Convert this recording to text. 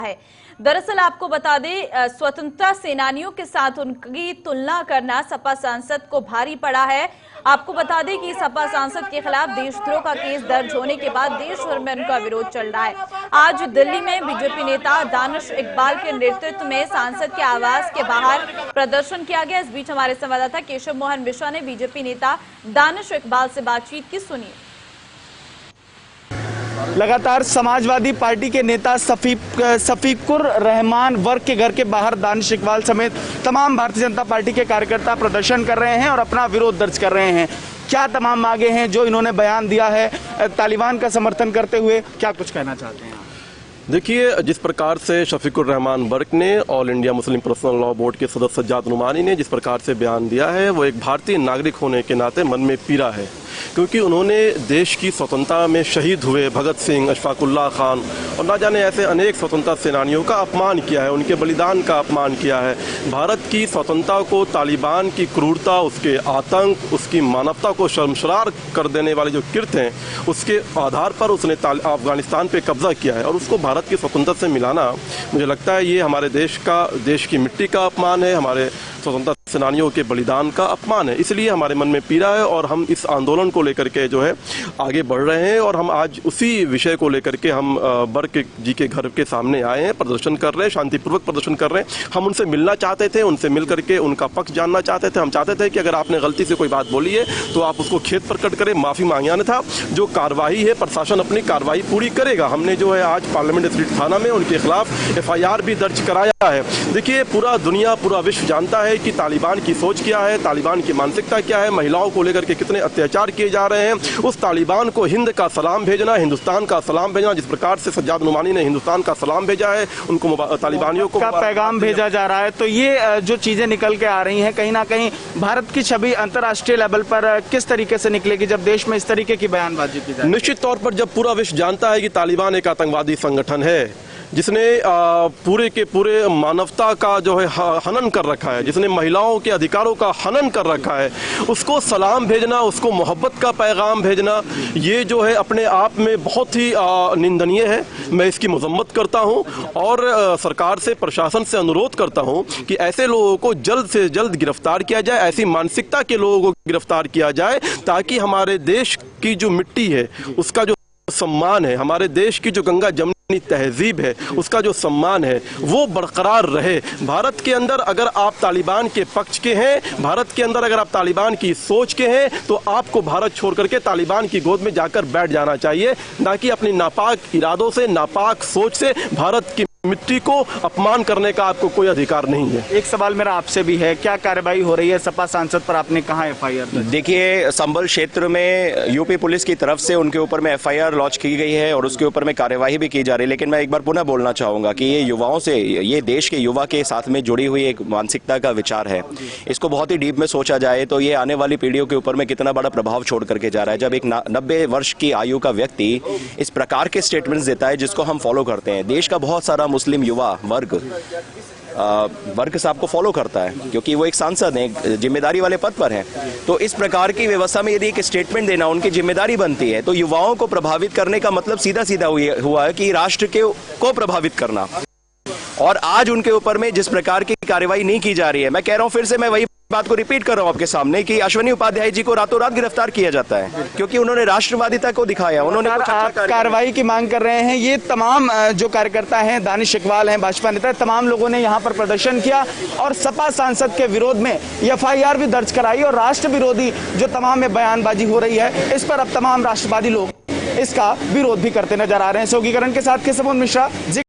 है। दरअसल आपको बता दें, स्वतंत्रता सेनानियों के साथ उनकी तुलना करना सपा सांसद को भारी पड़ा है। आपको बता दें कि सपा सांसद के खिलाफ देशद्रोह का केस दर्ज होने के बाद देश भर में उनका विरोध चल रहा है। आज दिल्ली में बीजेपी नेता दानिश इकबाल के नेतृत्व में सांसद के आवास के बाहर प्रदर्शन किया गया। इस बीच हमारे संवाददाता केशव मोहन मिश्रा ने बीजेपी नेता दानिश इकबाल से बातचीत की, सुनिए। लगातार समाजवादी पार्टी के नेता शफीकुर रहमान वर्ग के घर के बाहर दानिश इकबाल समेत तमाम भारतीय जनता पार्टी के कार्यकर्ता प्रदर्शन कर रहे हैं और अपना विरोध दर्ज कर रहे हैं। क्या तमाम मांगे हैं जो इन्होंने बयान दिया है तालिबान का समर्थन करते हुए, क्या कुछ कहना चाहते हैं? देखिए, जिस प्रकार से शफीकुर रहमान वर्क ने all India Muslim personal law board के सदस्य सज्जाद नुमानी ने जिस प्रकार से बयान दिया है, वो एक भारतीय नागरिक होने के नाते मन में पीड़ा है, क्योंकि उन्होंने देश की स्वतंत्रता में शहीद हुए भगत सिंह, अशफाकुल्लाह खान और ना जाने ऐसे अनेक स्वतंत्रता सेनानियों का अपमान किया है, उनके बलिदान का अपमान किया है। भारत की स्वतंत्रता को तालिबान की क्रूरता, उसके आतंक, उसकी मानवता को शर्मसार कर देने वाले जो कृत्य हैं, उसके आधार पर उसने अफगानिस्तान पे कब्जा किया है और उसको भारत की स्वतंत्रता से मिलाना, मुझे लगता है ये हमारे देश की मिट्टी का अपमान है, हमारे स्वतंत्रता सेनानियों के बलिदान का अपमान है। इसलिए हमारे मन में पीड़ा है और हम इस आंदोलन को लेकर के जो है आगे बढ़ रहे हैं और हम आज उसी विषय को लेकर के हम वर्क जी के घर के सामने आए हैं, प्रदर्शन कर रहे हैं, शांतिपूर्वक प्रदर्शन कर रहे हैं। हम उनसे मिलना चाहते थे, उनसे मिल करके उनका पक्ष जानना चाहते थे। हम चाहते थे कि अगर आपने गलती से कोई बात बोली है तो आप उसको खेत प्रकट करें, माफ़ी मांगे। अन्यथा जो कार्रवाई है, प्रशासन अपनी कार्रवाई पूरी करेगा। हमने जो है आज पार्लियामेंट स्ट्रीट थाना में उनके खिलाफ FIR भी दर्ज कराया है। देखिए, पूरा दुनिया, पूरा विश्व जानता है कि तालिबान की सोच क्या है, तालिबान की मानसिकता क्या है, महिलाओं को लेकर के कितने अत्याचार किए जा रहे हैं। उस तालिबान को हिंद का सलाम भेजना, हिंदुस्तान का सलाम भेजना, जिस प्रकार से सज्जाद नुमानी ने हिंदुस्तान का सलाम भेजा है, उनको तालिबानियों को पैगाम भेजा जा रहा है। तो ये जो चीजें निकल के आ रही हैं, कहीं ना कहीं भारत की छवि अंतर्राष्ट्रीय लेवल पर किस तरीके से निकलेगी जब देश में इस तरीके की बयानबाजी की जाए? निश्चित तौर पर जब पूरा विश्व जानता है कि तालिबान एक आतंकवादी संगठन है, जिसने पूरे के पूरे मानवता का जो है हनन कर रखा है, जिसने महिलाओं के अधिकारों का हनन कर रखा है, उसको सलाम भेजना, उसको मोहब्बत का पैगाम भेजना, ये जो है अपने आप में बहुत ही निंदनीय है। मैं इसकी मजम्मत करता हूँ और सरकार से, प्रशासन से अनुरोध करता हूँ कि ऐसे लोगों को जल्द से जल्द गिरफ्तार किया जाए, ऐसी मानसिकता के लोगों को गिरफ्तार किया जाए, ताकि हमारे देश की जो मिट्टी है, उसका जो सम्मान है, हमारे देश की जो गंगा जमनी तहजीब है, उसका जो सम्मान है, वो बरकरार रहे। भारत के अंदर अगर आप तालिबान के पक्ष के हैं, भारत के अंदर अगर आप तालिबान की सोच के हैं, तो आपको भारत छोड़ करके तालिबान की गोद में जाकर बैठ जाना चाहिए, ना कि अपनी नापाक इरादों से, नापाक सोच से भारत की मिट्टी को अपमान करने का आपको कोई अधिकार नहीं है। एक सवाल मेरा आपसे भी है, क्या कार्रवाई हो रही है सपा सांसद पर? आपने कहा FIR? देखिए, संभल क्षेत्र में यूपी पुलिस की तरफ से उनके ऊपर में FIR लॉन्च की गई है और उसके ऊपर में कार्यवाही भी की जा रही है। लेकिन मैं एक बार पुनः बोलना चाहूँगा कि ये युवाओं से, ये देश के युवा के साथ में जुड़ी हुई एक मानसिकता का विचार है। इसको बहुत ही डीप में सोचा जाए तो ये आने वाली पीढ़ियों के ऊपर में कितना बड़ा प्रभाव छोड़ करके जा रहा है। जब एक 90 वर्ष की आयु का व्यक्ति इस प्रकार के स्टेटमेंट्स देता है जिसको हम फॉलो करते हैं, देश का बहुत सारा मुस्लिम युवा वर्ग साहब को फॉलो करता है, क्योंकि वो एक सांसद है, जिम्मेदारी वाले पद पर है। तो इस प्रकार की व्यवस्था में यदि एक स्टेटमेंट देना उनकी जिम्मेदारी बनती है, तो युवाओं को प्रभावित करने का मतलब सीधा सीधा हुआ है कि राष्ट्र को प्रभावित करना। और आज उनके ऊपर में जिस प्रकार की कार्रवाई नहीं की जा रही है, मैं कह रहा हूं, फिर से मैं वही बात को रिपीट कर रहा हूं आपके सामने कि अश्विनी उपाध्याय जी को रातों रात गिरफ्तार किया जाता है क्योंकि उन्होंने राष्ट्रवादिता को दिखाया, उन्होंने कार्रवाई की मांग कर रहे हैं। ये तमाम जो कार्यकर्ता हैं, दानिश इकबाल हैं, भाजपा नेता, तमाम लोगों ने यहाँ पर प्रदर्शन किया और सपा सांसद के विरोध में FIR भी दर्ज कराई और राष्ट्र विरोधी जो तमाम में बयानबाजी हो रही है, इस पर अब तमाम राष्ट्रवादी लोग इसका विरोध भी करते नजर आ रहे हैं। सहयोगी करण के साथ केशव मोहन मिश्रा।